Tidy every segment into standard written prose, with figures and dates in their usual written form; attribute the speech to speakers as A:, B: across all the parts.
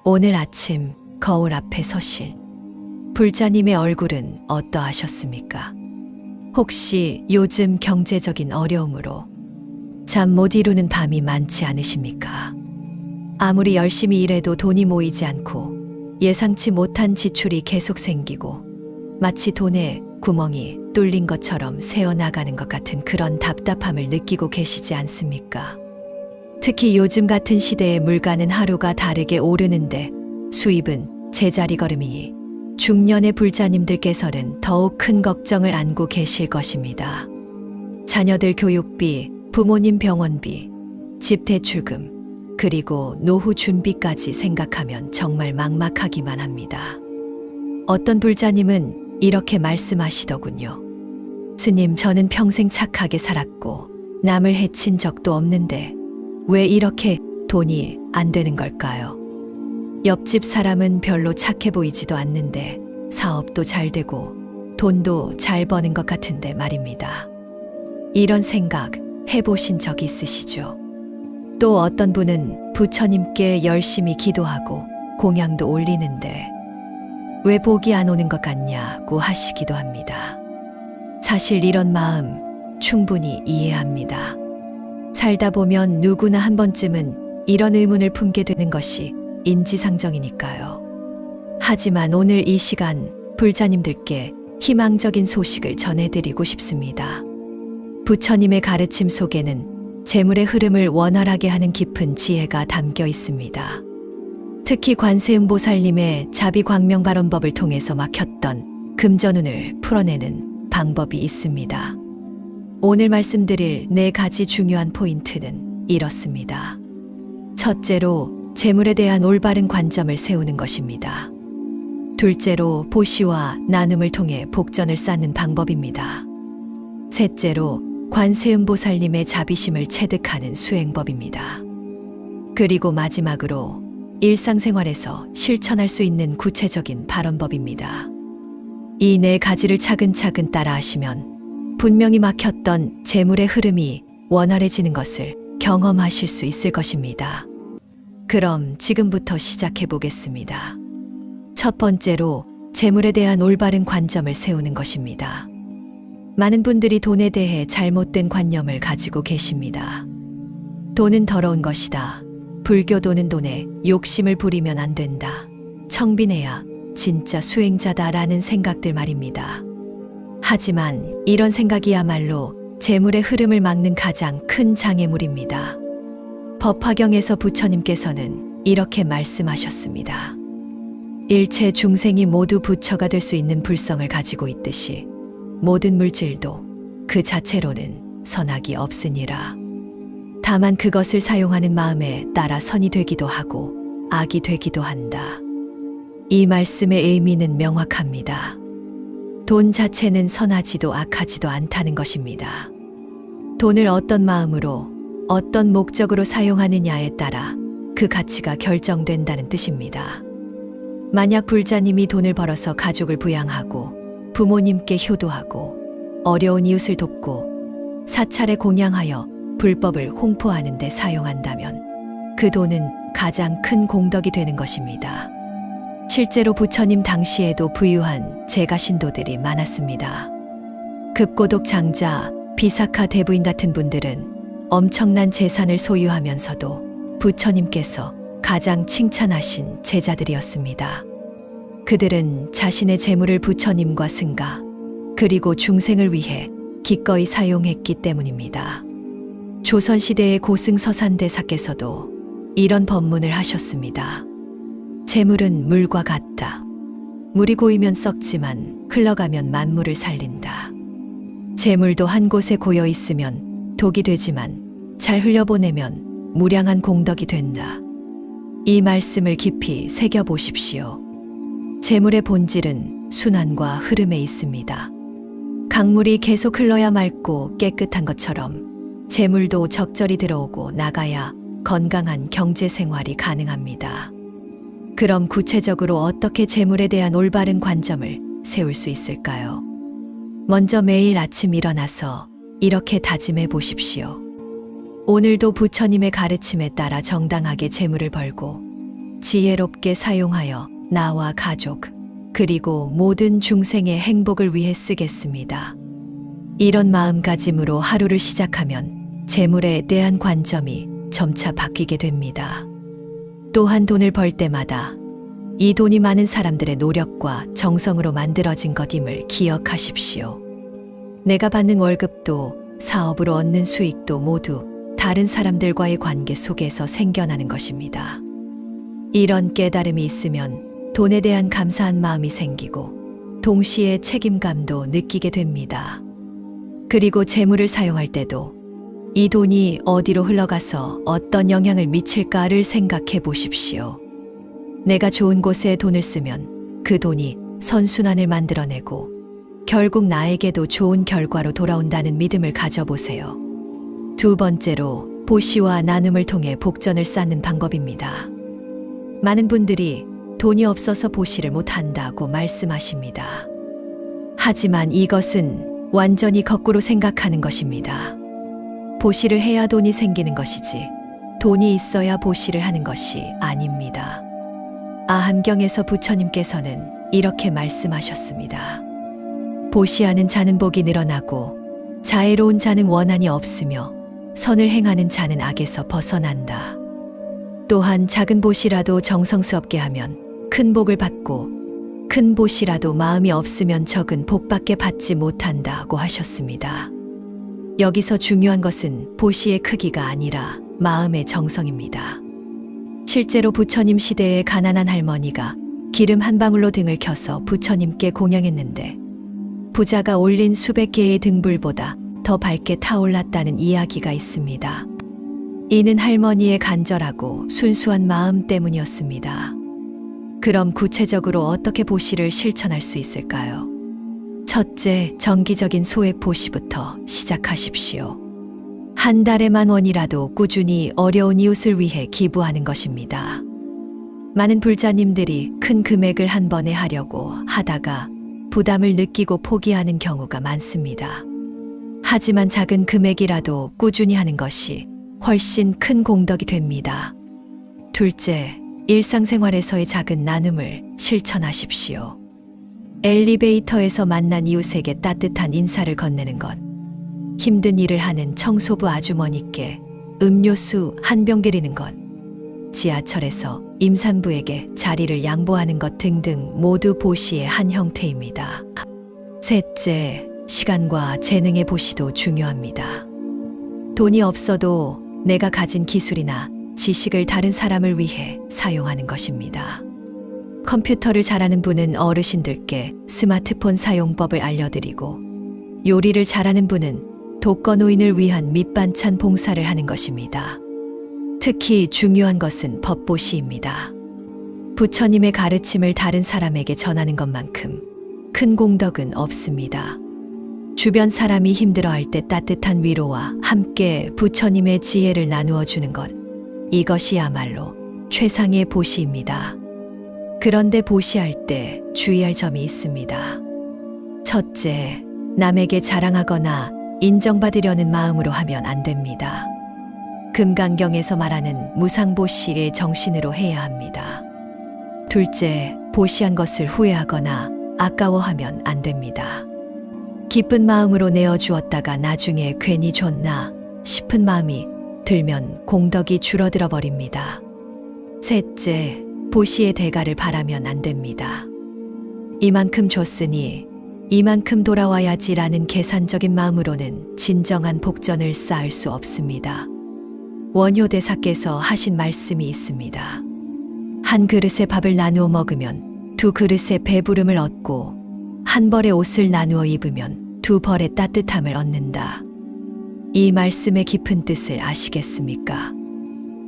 A: 오늘 아침 거울 앞에 서신 불자님의 얼굴은 어떠하셨습니까? 혹시 요즘 경제적인 어려움으로 잠 못 이루는 밤이 많지 않으십니까? 아무리 열심히 일해도 돈이 모이지 않고 예상치 못한 지출이 계속 생기고 마치 돈에 구멍이 뚫린 것처럼 새어나가는 것 같은 그런 답답함을 느끼고 계시지 않습니까? 특히 요즘 같은 시대에 물가는 하루가 다르게 오르는데 수입은 제자리 걸음이니 중년의 불자님들께서는 더욱 큰 걱정을 안고 계실 것입니다. 자녀들 교육비, 부모님 병원비, 집 대출금, 그리고 노후 준비까지 생각하면 정말 막막하기만 합니다. 어떤 불자님은 이렇게 말씀하시더군요. 스님, 저는 평생 착하게 살았고 남을 해친 적도 없는데 왜 이렇게 돈이 안 되는 걸까요? 옆집 사람은 별로 착해 보이지도 않는데 사업도 잘 되고 돈도 잘 버는 것 같은데 말입니다. 이런 생각 해보신 적 있으시죠? 또 어떤 분은 부처님께 열심히 기도하고 공양도 올리는데 왜 복이 안 오는 것 같냐고 하시기도 합니다. 사실 이런 마음 충분히 이해합니다. 살다 보면 누구나 한 번쯤은 이런 의문을 품게 되는 것이 인지상정이니까요. 하지만 오늘 이 시간 불자님들께 희망적인 소식을 전해드리고 싶습니다. 부처님의 가르침 속에는 재물의 흐름을 원활하게 하는 깊은 지혜가 담겨 있습니다. 특히 관세음보살님의 자비광명발언법을 통해서 막혔던 금전운을 풀어내는 방법이 있습니다. 오늘 말씀드릴 4가지 중요한 포인트는 이렇습니다. 첫째로 재물에 대한 올바른 관점을 세우는 것입니다. 둘째로 보시와 나눔을 통해 복전을 쌓는 방법입니다. 셋째로 관세음보살님의 자비심을 체득하는 수행법입니다. 그리고 마지막으로 일상생활에서 실천할 수 있는 구체적인 발언법입니다. 이 4가지를 차근차근 따라하시면 분명히 막혔던 재물의 흐름이 원활해지는 것을 경험하실 수 있을 것입니다. 그럼 지금부터 시작해 보겠습니다. 첫 번째로 재물에 대한 올바른 관점을 세우는 것입니다. 많은 분들이 돈에 대해 잘못된 관념을 가지고 계십니다. 돈은 더러운 것이다. 불교도는 돈에 욕심을 부리면 안 된다. 청빈해야 진짜 수행자다라는 생각들 말입니다. 하지만 이런 생각이야말로 재물의 흐름을 막는 가장 큰 장애물입니다. 법화경에서 부처님께서는 이렇게 말씀하셨습니다. 일체 중생이 모두 부처가 될 수 있는 불성을 가지고 있듯이 모든 물질도 그 자체로는 선악이 없으니라. 다만 그것을 사용하는 마음에 따라 선이 되기도 하고 악이 되기도 한다. 이 말씀의 의미는 명확합니다. 돈 자체는 선하지도 악하지도 않다는 것입니다. 돈을 어떤 마음으로 어떤 목적으로 사용하느냐에 따라 그 가치가 결정된다는 뜻입니다. 만약 불자님이 돈을 벌어서 가족을 부양하고 부모님께 효도하고 어려운 이웃을 돕고 사찰에 공양하여 불법을 홍포하는 데 사용한다면 그 돈은 가장 큰 공덕이 되는 것입니다. 실제로 부처님 당시에도 부유한 제가 신도들이 많았습니다. 급고독 장자, 비사카 대부인 같은 분들은 엄청난 재산을 소유하면서도 부처님께서 가장 칭찬하신 제자들이었습니다. 그들은 자신의 재물을 부처님과 승가, 그리고 중생을 위해 기꺼이 사용했기 때문입니다. 조선시대의 고승서산대사께서도 이런 법문을 하셨습니다. 재물은 물과 같다. 물이 고이면 썩지만 흘러가면 만물을 살린다. 재물도 한 곳에 고여 있으면 독이 되지만 잘 흘려보내면 무량한 공덕이 된다. 이 말씀을 깊이 새겨보십시오. 재물의 본질은 순환과 흐름에 있습니다. 강물이 계속 흘러야 맑고 깨끗한 것처럼 재물도 적절히 들어오고 나가야 건강한 경제 생활이 가능합니다. 그럼 구체적으로 어떻게 재물에 대한 올바른 관점을 세울 수 있을까요? 먼저 매일 아침 일어나서 이렇게 다짐해 보십시오. 오늘도 부처님의 가르침에 따라 정당하게 재물을 벌고 지혜롭게 사용하여 나와 가족, 그리고 모든 중생의 행복을 위해 쓰겠습니다. 이런 마음가짐으로 하루를 시작하면 재물에 대한 관점이 점차 바뀌게 됩니다. 또한 돈을 벌 때마다 이 돈이 많은 사람들의 노력과 정성으로 만들어진 것임을 기억하십시오. 내가 받는 월급도 사업으로 얻는 수익도 모두 다른 사람들과의 관계 속에서 생겨나는 것입니다. 이런 깨달음이 있으면 돈에 대한 감사한 마음이 생기고 동시에 책임감도 느끼게 됩니다. 그리고 재물을 사용할 때도 이 돈이 어디로 흘러가서 어떤 영향을 미칠까를 생각해 보십시오. 내가 좋은 곳에 돈을 쓰면 그 돈이 선순환을 만들어내고 결국 나에게도 좋은 결과로 돌아온다는 믿음을 가져보세요. 두 번째로 보시와 나눔을 통해 복전을 쌓는 방법입니다. 많은 분들이 돈이 없어서 보시를 못한다고 말씀하십니다. 하지만 이것은 완전히 거꾸로 생각하는 것입니다. 보시를 해야 돈이 생기는 것이지 돈이 있어야 보시를 하는 것이 아닙니다. 아함경에서 부처님께서는 이렇게 말씀하셨습니다. 보시하는 자는 복이 늘어나고 자애로운 자는 원한이 없으며 선을 행하는 자는 악에서 벗어난다. 또한 작은 보시라도 정성스럽게 하면 큰 복을 받고 큰 보시라도 마음이 없으면 적은 복밖에 받지 못한다고 하셨습니다. 여기서 중요한 것은 보시의 크기가 아니라 마음의 정성입니다. 실제로 부처님 시대의 가난한 할머니가 기름 한 방울로 등을 켜서 부처님께 공양했는데 부자가 올린 수백 개의 등불보다 더 밝게 타올랐다는 이야기가 있습니다. 이는 할머니의 간절하고 순수한 마음 때문이었습니다. 그럼 구체적으로 어떻게 보시를 실천할 수 있을까요? 첫째, 정기적인 소액 보시부터 시작하십시오. 한 달에 10,000원이라도 꾸준히 어려운 이웃을 위해 기부하는 것입니다. 많은 불자님들이 큰 금액을 한 번에 하려고 하다가 부담을 느끼고 포기하는 경우가 많습니다. 하지만 작은 금액이라도 꾸준히 하는 것이 훨씬 큰 공덕이 됩니다. 둘째, 일상생활에서의 작은 나눔을 실천하십시오. 엘리베이터에서 만난 이웃에게 따뜻한 인사를 건네는 것, 힘든 일을 하는 청소부 아주머니께 음료수 한 병 드리는 것, 지하철에서 임산부에게 자리를 양보하는 것 등등 모두 보시의 한 형태입니다. 셋째, 시간과 재능의 보시도 중요합니다. 돈이 없어도 내가 가진 기술이나 지식을 다른 사람을 위해 사용하는 것입니다. 컴퓨터를 잘하는 분은 어르신들께 스마트폰 사용법을 알려드리고 요리를 잘하는 분은 독거노인을 위한 밑반찬 봉사를 하는 것입니다. 특히 중요한 것은 법보시입니다. 부처님의 가르침을 다른 사람에게 전하는 것만큼 큰 공덕은 없습니다. 주변 사람이 힘들어할 때 따뜻한 위로와 함께 부처님의 지혜를 나누어 주는 것, 이것이야말로 최상의 보시입니다. 그런데 보시할 때 주의할 점이 있습니다. 첫째, 남에게 자랑하거나 인정받으려는 마음으로 하면 안 됩니다. 금강경에서 말하는 무상보시의 정신으로 해야 합니다. 둘째, 보시한 것을 후회하거나 아까워하면 안 됩니다. 기쁜 마음으로 내어주었다가 나중에 괜히 줬나 싶은 마음이 들면 공덕이 줄어들어 버립니다. 셋째, 보시의 대가를 바라면 안 됩니다. 이만큼 줬으니 이만큼 돌아와야지라는 계산적인 마음으로는 진정한 복전을 쌓을 수 없습니다. 원효대사께서 하신 말씀이 있습니다. 한 그릇에 밥을 나누어 먹으면 두 그릇의 배부름을 얻고 한 벌의 옷을 나누어 입으면 두 벌의 따뜻함을 얻는다. 이 말씀의 깊은 뜻을 아시겠습니까?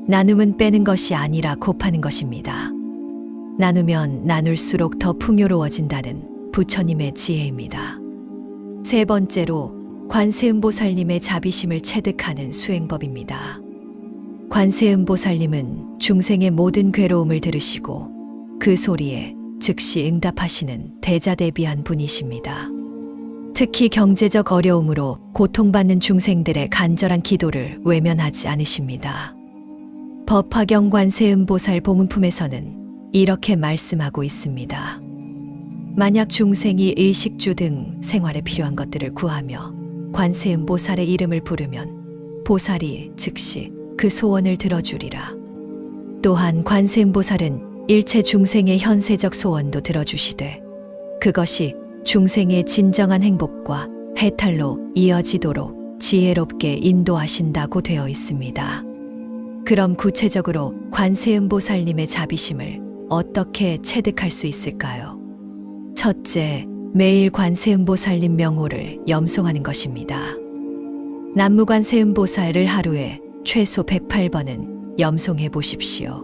A: 나눔은 빼는 것이 아니라 곱하는 것입니다. 나누면 나눌수록 더 풍요로워진다는 부처님의 지혜입니다. 세 번째로 관세음보살님의 자비심을 체득하는 수행법입니다. 관세음보살님은 중생의 모든 괴로움을 들으시고 그 소리에 즉시 응답하시는 대자대비한 분이십니다. 특히 경제적 어려움으로 고통받는 중생들의 간절한 기도를 외면하지 않으십니다. 법화경 관세음보살 보문품에서는 이렇게 말씀하고 있습니다. 만약 중생이 의식주 등 생활에 필요한 것들을 구하며 관세음보살의 이름을 부르면 보살이 즉시 그 소원을 들어주리라. 또한 관세음보살은 일체 중생의 현세적 소원도 들어주시되 그것이 중생의 진정한 행복과 해탈로 이어지도록 지혜롭게 인도하신다고 되어 있습니다. 그럼 구체적으로 관세음보살님의 자비심을 어떻게 체득할 수 있을까요? 첫째, 매일 관세음보살님 명호를 염송하는 것입니다. 남무관세음보살을 하루에 최소 108번은 염송해 보십시오.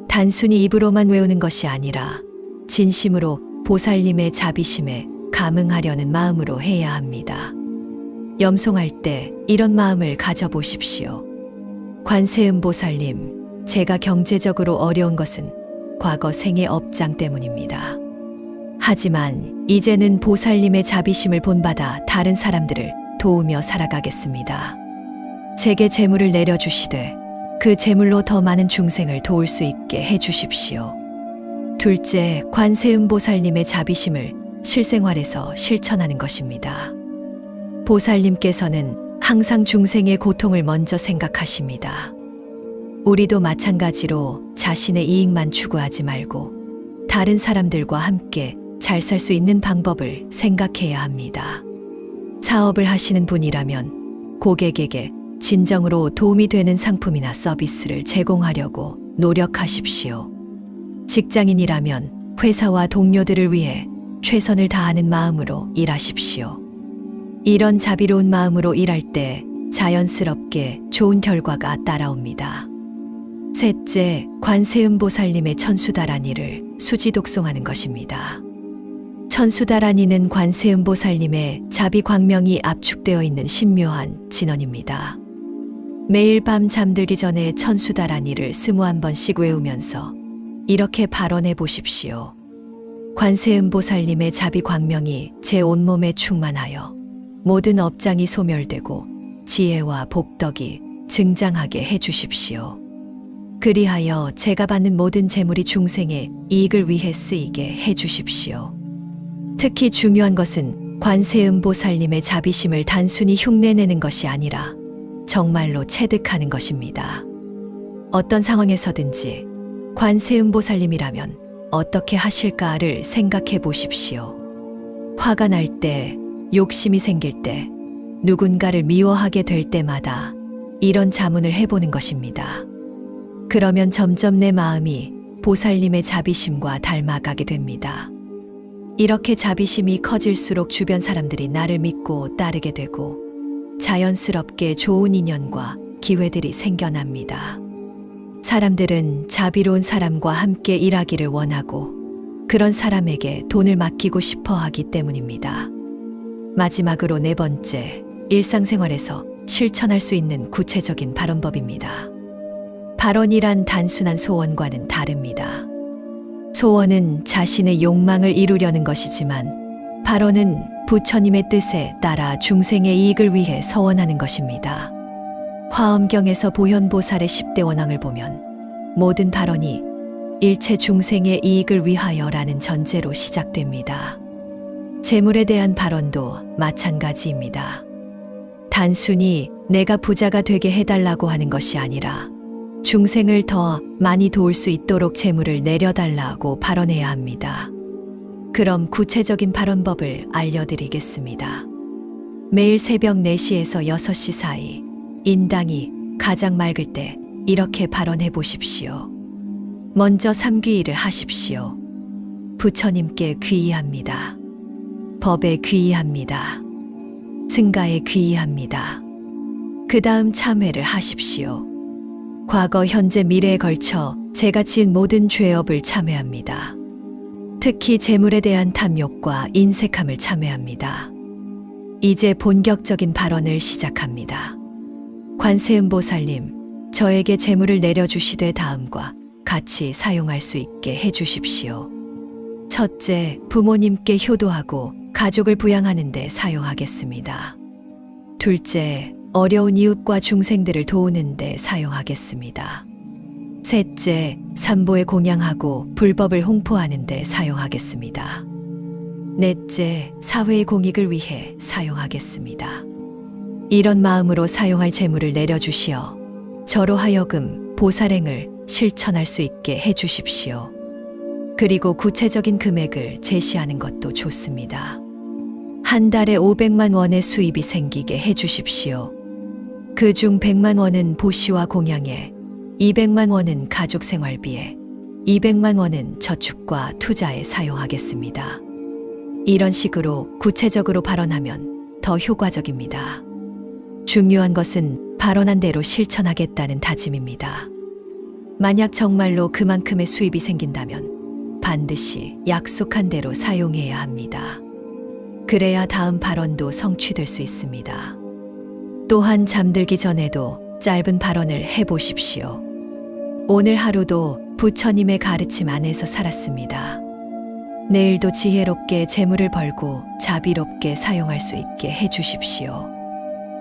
A: 단순히 입으로만 외우는 것이 아니라 진심으로 보살님의 자비심에 감응하려는 마음으로 해야 합니다. 염송할 때 이런 마음을 가져보십시오. 관세음보살님, 제가 경제적으로 어려운 것은 과거 생의 업장 때문입니다. 하지만 이제는 보살님의 자비심을 본받아 다른 사람들을 도우며 살아가겠습니다. 제게 재물을 내려주시되 그 재물로 더 많은 중생을 도울 수 있게 해주십시오. 둘째, 관세음보살님의 자비심을 실생활에서 실천하는 것입니다. 보살님께서는 항상 중생의 고통을 먼저 생각하십니다. 우리도 마찬가지로 자신의 이익만 추구하지 말고 다른 사람들과 함께 잘 살 수 있는 방법을 생각해야 합니다. 사업을 하시는 분이라면 고객에게 진정으로 도움이 되는 상품이나 서비스를 제공하려고 노력하십시오. 직장인이라면 회사와 동료들을 위해 최선을 다하는 마음으로 일하십시오. 이런 자비로운 마음으로 일할 때 자연스럽게 좋은 결과가 따라옵니다. 셋째, 관세음보살님의 천수다라니를 수지독송하는 것입니다. 천수다라니는 관세음보살님의 자비 광명이 압축되어 있는 신묘한 진언입니다. 매일 밤 잠들기 전에 천수다라니를 21번씩 외우면서 이렇게 발언해 보십시오. 관세음보살님의 자비 광명이 제 온몸에 충만하여 모든 업장이 소멸되고 지혜와 복덕이 증장하게 해주십시오. 그리하여 제가 받는 모든 재물이 중생의 이익을 위해 쓰이게 해주십시오. 특히 중요한 것은 관세음보살님의 자비심을 단순히 흉내내는 것이 아니라 정말로 체득하는 것입니다. 어떤 상황에서든지 관세음보살님이라면 어떻게 하실까를 생각해 보십시오. 화가 날 때, 욕심이 생길 때, 누군가를 미워하게 될 때마다 이런 자문을 해보는 것입니다. 그러면 점점 내 마음이 보살님의 자비심과 닮아가게 됩니다. 이렇게 자비심이 커질수록 주변 사람들이 나를 믿고 따르게 되고 자연스럽게 좋은 인연과 기회들이 생겨납니다. 사람들은 자비로운 사람과 함께 일하기를 원하고 그런 사람에게 돈을 맡기고 싶어 하기 때문입니다. 마지막으로 네 번째, 일상생활에서 실천할 수 있는 구체적인 발언법입니다. 발언이란 단순한 소원과는 다릅니다. 소원은 자신의 욕망을 이루려는 것이지만 발언은 부처님의 뜻에 따라 중생의 이익을 위해 서원하는 것입니다. 화엄경에서 보현보살의 10대 원앙을 보면 모든 발언이 일체 중생의 이익을 위하여라는 전제로 시작됩니다. 재물에 대한 발언도 마찬가지입니다. 단순히 내가 부자가 되게 해달라고 하는 것이 아니라 중생을 더 많이 도울 수 있도록 재물을 내려달라고 발언해야 합니다. 그럼 구체적인 발언법을 알려드리겠습니다. 매일 새벽 4시에서 6시 사이 인당이 가장 맑을 때 이렇게 발언해 보십시오. 먼저 삼귀의를 하십시오. 부처님께 귀의합니다. 법에 귀의합니다. 승가에 귀의합니다. 그 다음 참회를 하십시오. 과거, 현재, 미래에 걸쳐 제가 지은 모든 죄업을 참회합니다. 특히 재물에 대한 탐욕과 인색함을 참회합니다. 이제 본격적인 발언을 시작합니다. 관세음보살님, 저에게 재물을 내려주시되 다음과 같이 사용할 수 있게 해주십시오. 첫째, 부모님께 효도하고 가족을 부양하는 데 사용하겠습니다. 둘째, 어려운 이웃과 중생들을 도우는 데 사용하겠습니다. 셋째, 삼보에 공양하고 불법을 홍포하는 데 사용하겠습니다. 넷째, 사회의 공익을 위해 사용하겠습니다. 이런 마음으로 사용할 재물을 내려주시어 저로 하여금 보살행을 실천할 수 있게 해주십시오. 그리고 구체적인 금액을 제시하는 것도 좋습니다. 한 달에 500만 원의 수입이 생기게 해주십시오. 그중 100만 원은 보시와 공양에, 200만 원은 가족 생활비에, 200만 원은 저축과 투자에 사용하겠습니다. 이런 식으로 구체적으로 발언하면 더 효과적입니다. 중요한 것은 발언한 대로 실천하겠다는 다짐입니다. 만약 정말로 그만큼의 수입이 생긴다면 반드시 약속한 대로 사용해야 합니다. 그래야 다음 발언도 성취될 수 있습니다. 또한 잠들기 전에도 짧은 발언을 해보십시오. 오늘 하루도 부처님의 가르침 안에서 살았습니다. 내일도 지혜롭게 재물을 벌고 자비롭게 사용할 수 있게 해주십시오.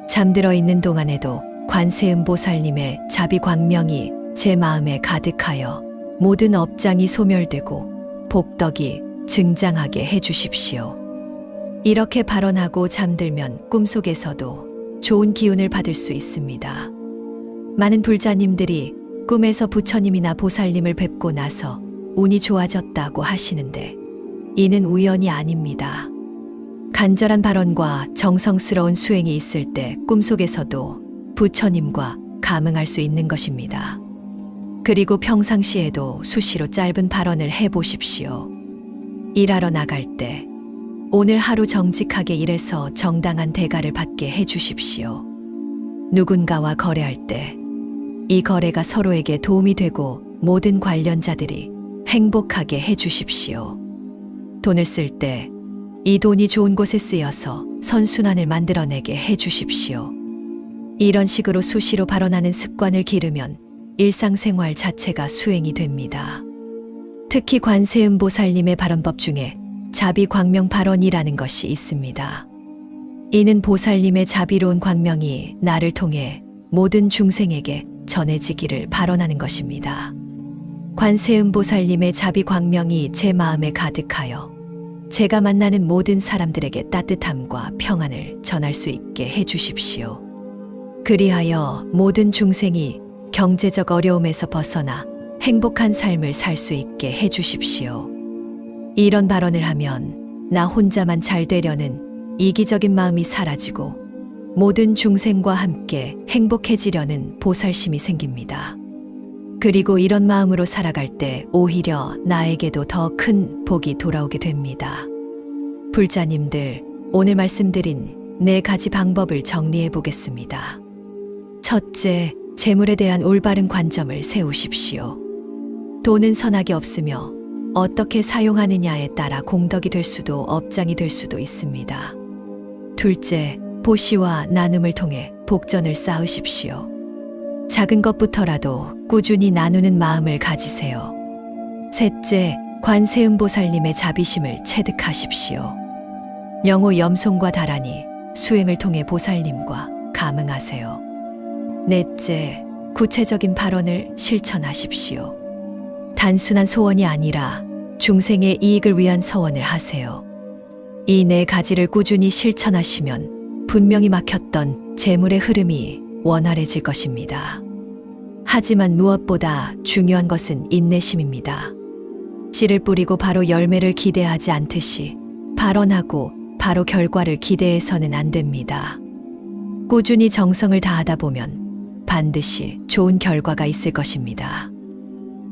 A: 잠들어 있는 동안에도 관세음보살님의 자비 광명이 제 마음에 가득하여 모든 업장이 소멸되고 복덕이 증장하게 해주십시오. 이렇게 발언하고 잠들면 꿈속에서도 좋은 기운을 받을 수 있습니다. 많은 불자님들이 꿈에서 부처님이나 보살님을 뵙고 나서 운이 좋아졌다고 하시는데 이는 우연이 아닙니다. 간절한 발언과 정성스러운 수행이 있을 때 꿈속에서도 부처님과 감응할 수 있는 것입니다. 그리고 평상시에도 수시로 짧은 발언을 해보십시오. 일하러 나갈 때 오늘 하루 정직하게 일해서 정당한 대가를 받게 해주십시오. 누군가와 거래할 때 이 거래가 서로에게 도움이 되고 모든 관련자들이 행복하게 해주십시오. 돈을 쓸 때 이 돈이 좋은 곳에 쓰여서 선순환을 만들어내게 해주십시오. 이런 식으로 수시로 발언하는 습관을 기르면 일상생활 자체가 수행이 됩니다. 특히 관세음보살님의 발언법 중에 자비광명 발언이라는 것이 있습니다. 이는 보살님의 자비로운 광명이 나를 통해 모든 중생에게 전해지기를 발언하는 것입니다. 관세음보살님의 자비광명이 제 마음에 가득하여 제가 만나는 모든 사람들에게 따뜻함과 평안을 전할 수 있게 해주십시오. 그리하여 모든 중생이 경제적 어려움에서 벗어나 행복한 삶을 살 수 있게 해주십시오. 이런 발언을 하면 나 혼자만 잘 되려는 이기적인 마음이 사라지고 모든 중생과 함께 행복해지려는 보살심이 생깁니다. 그리고 이런 마음으로 살아갈 때 오히려 나에게도 더 큰 복이 돌아오게 됩니다. 불자님들, 오늘 말씀드린 4가지 방법을 정리해 보겠습니다. 첫째, 재물에 대한 올바른 관점을 세우십시오. 돈은 선악이 없으며 어떻게 사용하느냐에 따라 공덕이 될 수도 업장이 될 수도 있습니다. 둘째, 보시와 나눔을 통해 복전을 쌓으십시오. 작은 것부터라도 꾸준히 나누는 마음을 가지세요. 셋째, 관세음보살님의 자비심을 체득하십시오. 영호 염송과 다란히 수행을 통해 보살님과 감응하세요. 넷째, 구체적인 발언을 실천하십시오. 단순한 소원이 아니라 중생의 이익을 위한 서원을 하세요. 이 4가지를 꾸준히 실천하시면 분명히 막혔던 재물의 흐름이 원활해질 것입니다. 하지만 무엇보다 중요한 것은 인내심입니다. 씨를 뿌리고 바로 열매를 기대하지 않듯이 발언하고 바로 결과를 기대해서는 안 됩니다. 꾸준히 정성을 다하다 보면 반드시 좋은 결과가 있을 것입니다.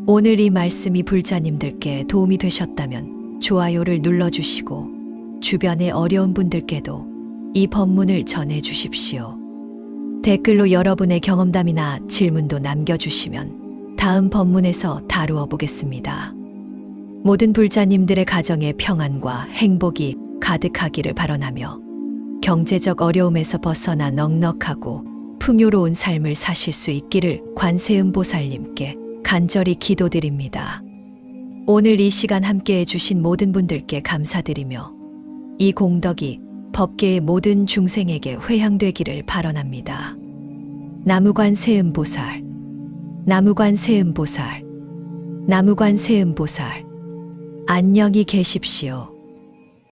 A: 오늘 이 말씀이 불자님들께 도움이 되셨다면 좋아요를 눌러주시고 주변의 어려운 분들께도 이 법문을 전해주십시오. 댓글로 여러분의 경험담이나 질문도 남겨주시면 다음 법문에서 다루어 보겠습니다. 모든 불자님들의 가정에 평안과 행복이 가득하기를 바라며 경제적 어려움에서 벗어나 넉넉하고 풍요로운 삶을 사실 수 있기를 관세음보살님께 간절히 기도드립니다. 오늘 이 시간 함께 해주신 모든 분들께 감사드리며 이 공덕이 법계의 모든 중생에게 회향되기를 바라옵니다. 나무관세음보살 나무관 세음보살, 나무관 세음보살, 안녕히 계십시오.